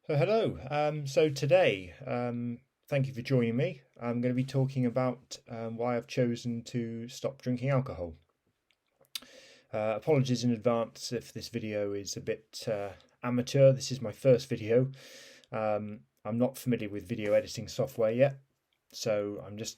Hello. So today, thank you for joining me. I'm going to be talking about why I've chosen to stop drinking alcohol. Apologies in advance if this video is a bit amateur. This is my first video. I'm not familiar with video editing software yet, so I'm just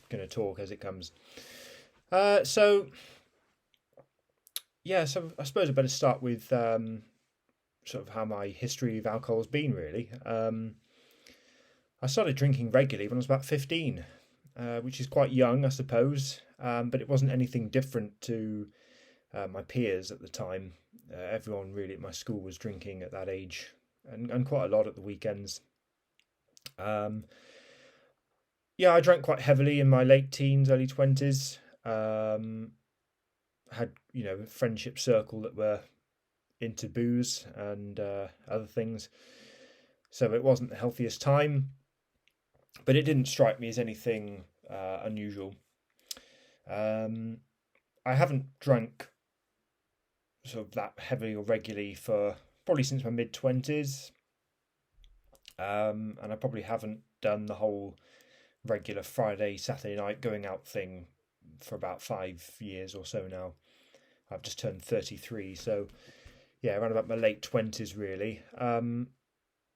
going to talk as it comes. Uh, so, so I suppose I better start with sort of how my history of alcohol has been, really. I started drinking regularly when I was about 15, which is quite young, I suppose, but it wasn't anything different to my peers at the time. Everyone really at my school was drinking at that age, and quite a lot at the weekends. Um, yeah, I drank quite heavily in my late teens, early 20s. Had, a friendship circle that were into booze and other things. So it wasn't the healthiest time, but it didn't strike me as anything unusual. Um, I haven't drank sort of that heavily or regularly for probably since my mid 20s, and I probably haven't done the whole regular Friday, Saturday night going out thing for about 5 years or so now. I've just turned 33, so yeah, around about my late 20s, really.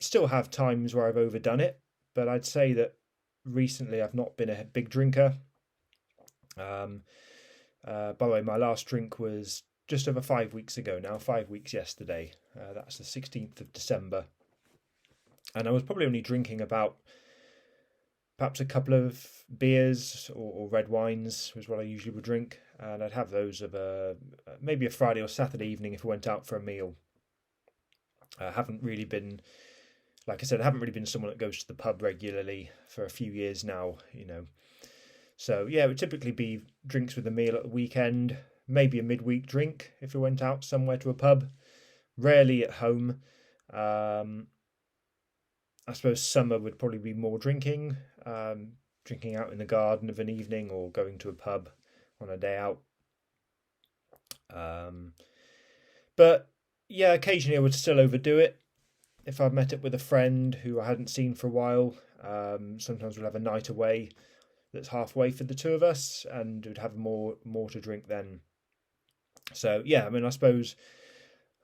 Still have times where I've overdone it, but I'd say that recently I've not been a big drinker. Um, by the way, my last drink was just over 5 weeks ago now, 5 weeks yesterday. That's the 16th of December. And I was probably only drinking about perhaps a couple of beers or red wines was what I usually would drink. And I'd have those of maybe a Friday or Saturday evening if I went out for a meal. I haven't really been, like I said, I haven't really been someone that goes to the pub regularly for a few years now. So yeah, it would typically be drinks with a meal at the weekend, maybe a midweek drink if we went out somewhere to a pub. Rarely at home. Um, I suppose summer would probably be more drinking, drinking out in the garden of an evening or going to a pub on a day out. Um, but yeah, occasionally I would still overdo it if I met up with a friend who I hadn't seen for a while. Sometimes we'll have a night away that's halfway for the two of us, and would have more to drink then. So yeah, I mean, I suppose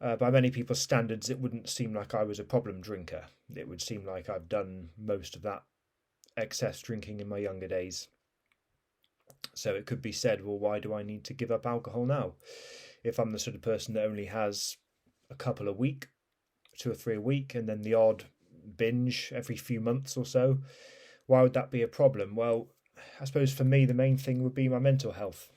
by many people's standards, it wouldn't seem like I was a problem drinker. It would seem like I've done most of that excess drinking in my younger days. So it could be said, well, why do I need to give up alcohol now? If I'm the sort of person that only has a couple a week, two or three a week, and then the odd binge every few months or so, why would that be a problem? Well, I suppose for me, the main thing would be my mental health.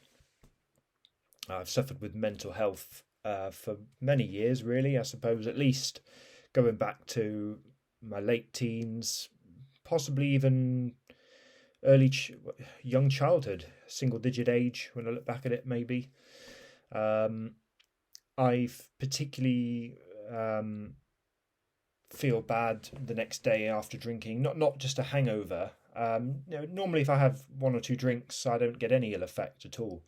I've suffered with mental health for many years, really. I suppose at least going back to my late teens, possibly even early young childhood, single digit age when I look back at it, maybe. Um, I've particularly feel bad the next day after drinking. Not just a hangover. Normally if I have one or two drinks, I don't get any ill effect at all.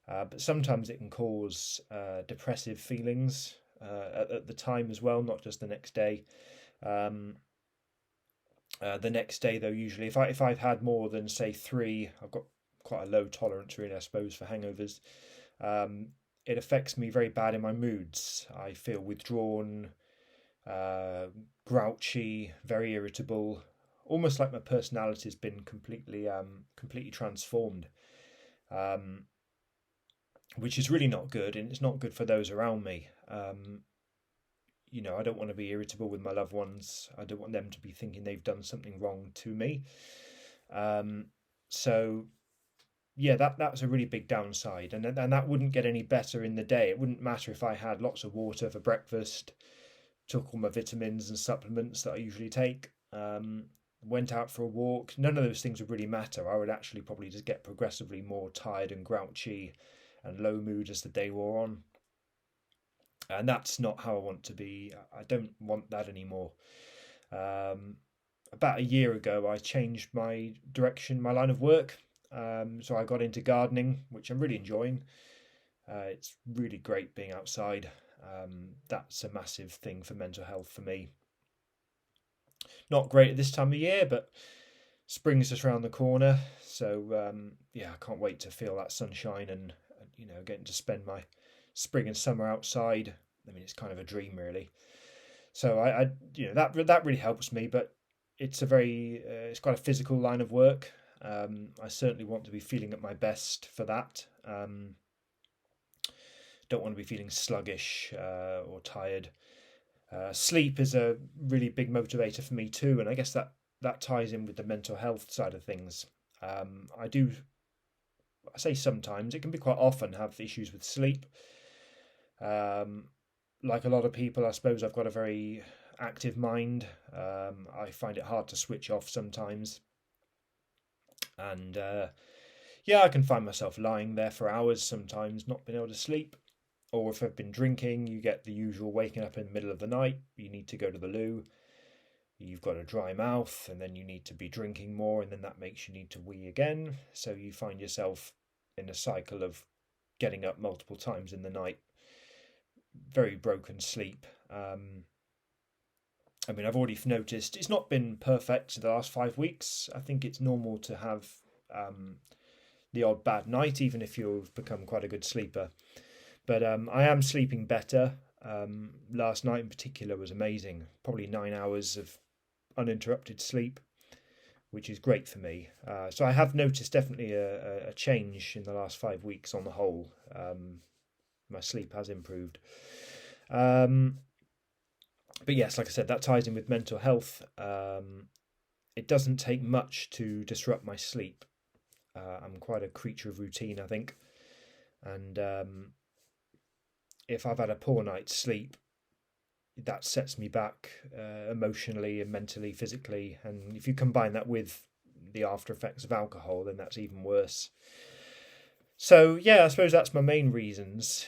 But sometimes it can cause depressive feelings at the time as well, not just the next day. Um, the next day, though, usually if I've had more than say three, I've got quite a low tolerance, really, I suppose, for hangovers. Um, it affects me very bad in my moods. I feel withdrawn, uh, grouchy, very irritable, almost like my personality has been completely transformed. Um, which is really not good, and it's not good for those around me. I don't want to be irritable with my loved ones. I don't want them to be thinking they've done something wrong to me. Um, so yeah, that's a really big downside, and that wouldn't get any better in the day. It wouldn't matter if I had lots of water for breakfast, took all my vitamins and supplements that I usually take, went out for a walk. None of those things would really matter. I would actually probably just get progressively more tired and grouchy and low mood as the day wore on. And that's not how I want to be. I don't want that anymore. Um, about a year ago, I changed my direction, my line of work. So I got into gardening, which I'm really enjoying. It's really great being outside. That's a massive thing for mental health for me. Not great at this time of year, but spring's just around the corner. So yeah, I can't wait to feel that sunshine and getting to spend my spring and summer outside. I mean, it's kind of a dream, really. So that really helps me, but it's quite a physical line of work. I certainly want to be feeling at my best for that. Don't want to be feeling sluggish or tired. Sleep is a really big motivator for me too, and I guess that ties in with the mental health side of things. I say sometimes, it can be quite often, have issues with sleep. Um, like a lot of people, I suppose I've got a very active mind. I find it hard to switch off sometimes, and yeah, I can find myself lying there for hours sometimes, not being able to sleep. Or if I've been drinking, you get the usual waking up in the middle of the night. You need to go to the loo. You've got a dry mouth, and then you need to be drinking more, and then that makes you need to wee again. So you find yourself in a cycle of getting up multiple times in the night, very broken sleep. I mean, I've already noticed it's not been perfect the last 5 weeks. I think it's normal to have the odd bad night, even if you've become quite a good sleeper. But I am sleeping better. Last night in particular was amazing. Probably 9 hours of uninterrupted sleep, which is great for me. So I have noticed definitely a change in the last 5 weeks on the whole. My sleep has improved. But yes, like I said, that ties in with mental health. It doesn't take much to disrupt my sleep. I'm quite a creature of routine, I think. And if I've had a poor night's sleep, that sets me back emotionally and mentally, physically. And if you combine that with the after effects of alcohol, then that's even worse. So yeah, I suppose that's my main reasons.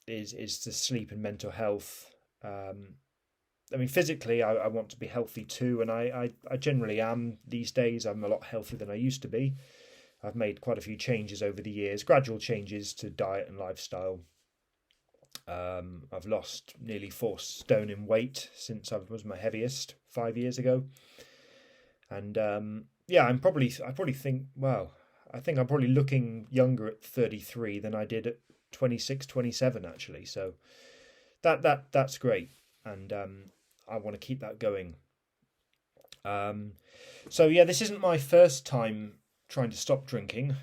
Is the sleep and mental health. I mean, physically, I want to be healthy too, and I generally am these days. I'm a lot healthier than I used to be. I've made quite a few changes over the years, gradual changes to diet and lifestyle. I've lost nearly 4 stone in weight since I was my heaviest 5 years ago, and yeah, I probably think, well, I think I'm probably looking younger at 33 than I did at 26, 27 actually. So that's great, and I want to keep that going. So yeah, this isn't my first time trying to stop drinking.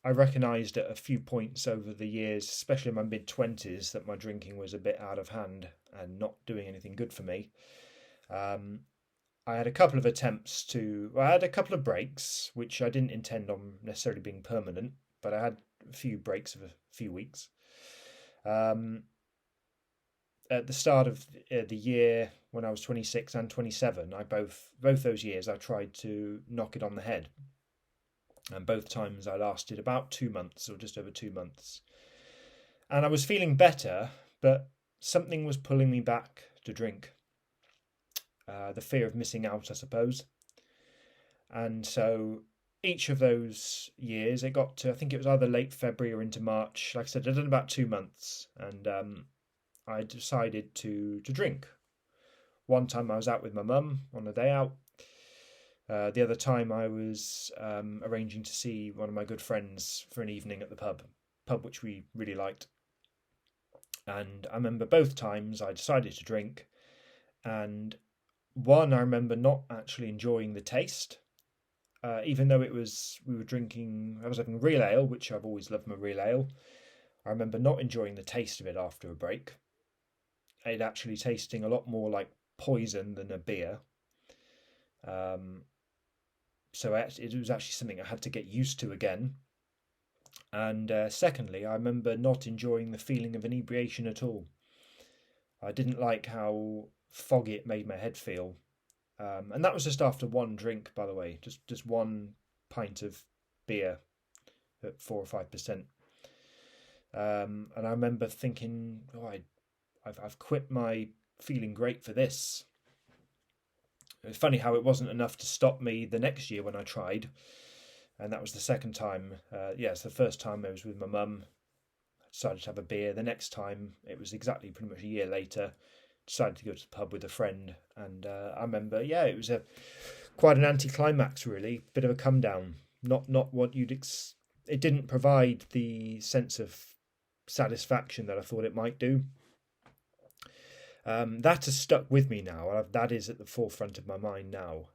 I recognised at a few points over the years, especially in my mid-20s, that my drinking was a bit out of hand and not doing anything good for me. Um, I had a couple of I had a couple of breaks, which I didn't intend on necessarily being permanent, but I had a few breaks of a few weeks. Um, at the start of the year when I was 26 and 27, I both those years I tried to knock it on the head, and both times I lasted about 2 months or just over 2 months, and I was feeling better, but something was pulling me back to drink. The fear of missing out, I suppose, and so each of those years it got to, I think it was either late February or into March. Like I said, I'd done about 2 months, and I decided to drink. One time I was out with my mum on a day out. The other time I was arranging to see one of my good friends for an evening at the pub which we really liked. And I remember both times I decided to drink, and one I remember not actually enjoying the taste. Even though we were drinking, I was having real ale, which I've always loved my real ale. I remember not enjoying the taste of it after a break. It actually tasting a lot more like poison than a beer. Um, so it was actually something I had to get used to again. And secondly, I remember not enjoying the feeling of inebriation at all. I didn't like how foggy it made my head feel. And that was just after one drink, by the way, just one pint of beer at 4 or 5%. And I remember thinking, oh, I've quit my feeling great for this. It's funny how it wasn't enough to stop me the next year when I tried, and that was the second time. Yes, the first time I was with my mum. I decided to have a beer. The next time, it was exactly pretty much a year later. decided to go to the pub with a friend, and I remember, yeah, it was quite an anticlimax, really, bit of a come down. Not what it didn't provide the sense of satisfaction that I thought it might do. That has stuck with me now. That is at the forefront of my mind now.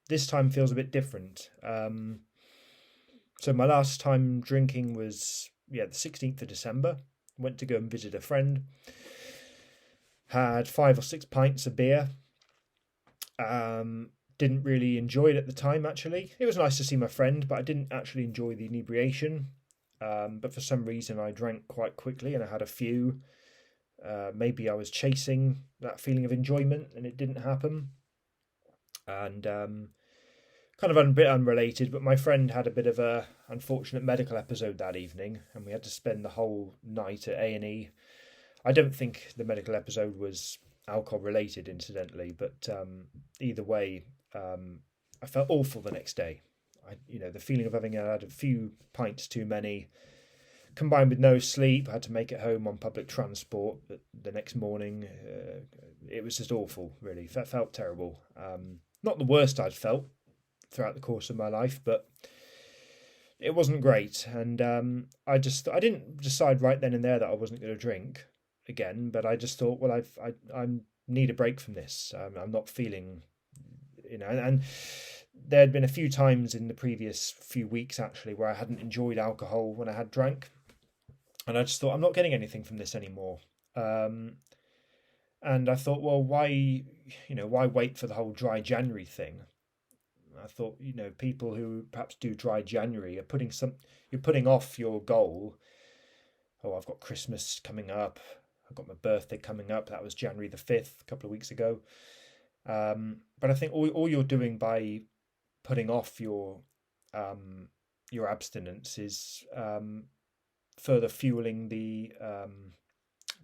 This time feels a bit different. So my last time drinking was the 16th of December. Went to go and visit a friend. Had 5 or 6 pints of beer. Didn't really enjoy it at the time, actually. It was nice to see my friend, but I didn't actually enjoy the inebriation. But for some reason I drank quite quickly and I had a few. Maybe I was chasing that feeling of enjoyment and it didn't happen. And kind of a bit unrelated, but my friend had a bit of a unfortunate medical episode that evening, and we had to spend the whole night at A&E. I don't think the medical episode was alcohol related, incidentally, but either way, I felt awful the next day. The feeling of having had a few pints too many, combined with no sleep. I had to make it home on public transport the next morning. It was just awful, really. Felt terrible. Not the worst I'd felt throughout the course of my life, but it wasn't great. And I didn't decide right then and there that I wasn't going to drink again, but I just thought, well, I need a break from this. I'm not feeling, and there had been a few times in the previous few weeks actually where I hadn't enjoyed alcohol when I had drank, and I just thought, I'm not getting anything from this anymore. And I thought, well, why wait for the whole dry January thing? I thought, people who perhaps do dry January you're putting off your goal. Oh, I've got Christmas coming up. I've got my birthday coming up. That was January the 5th, a couple of weeks ago. But I think all you're doing by putting off your abstinence is further fueling the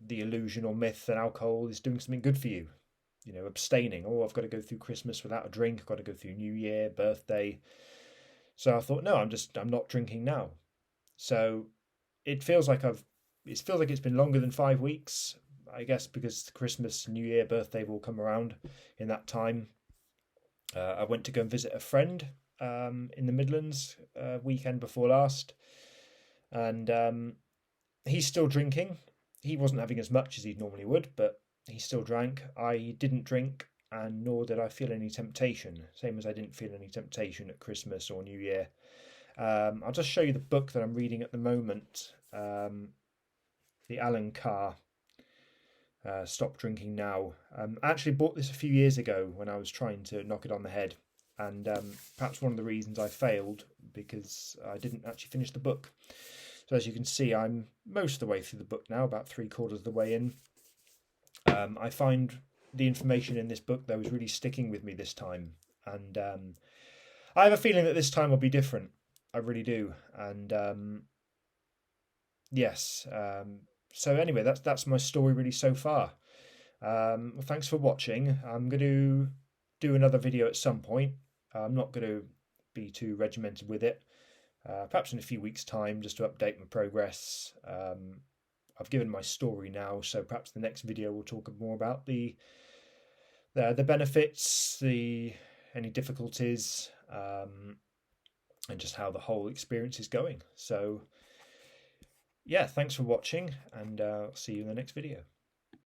illusion or myth that alcohol is doing something good for you. Abstaining. Oh, I've got to go through Christmas without a drink. I've got to go through New Year, birthday. So I thought, no, I'm not drinking now. So it feels like it's been longer than 5 weeks, I guess, because Christmas, New Year, birthday will come around in that time. I went to go and visit a friend in the Midlands weekend before last, and he's still drinking. He wasn't having as much as he normally would, but he still drank. I didn't drink, and nor did I feel any temptation, same as I didn't feel any temptation at Christmas or New Year. I'll just show you the book that I'm reading at the moment, the Alan Carr, Stop Drinking Now. I actually bought this a few years ago when I was trying to knock it on the head, and perhaps one of the reasons I failed because I didn't actually finish the book. So as you can see, I'm most of the way through the book now, about 3/4 of the way in. I find the information in this book, though, is really sticking with me this time, and I have a feeling that this time will be different. I really do, and yes. So anyway, that's my story really so far. Well, thanks for watching. I'm going to do another video at some point. I'm not going to be too regimented with it. Perhaps in a few weeks' time, just to update my progress. I've given my story now, so perhaps the next video will talk more about the benefits, any difficulties, and just how the whole experience is going. So yeah, thanks for watching, and I'll see you in the next video.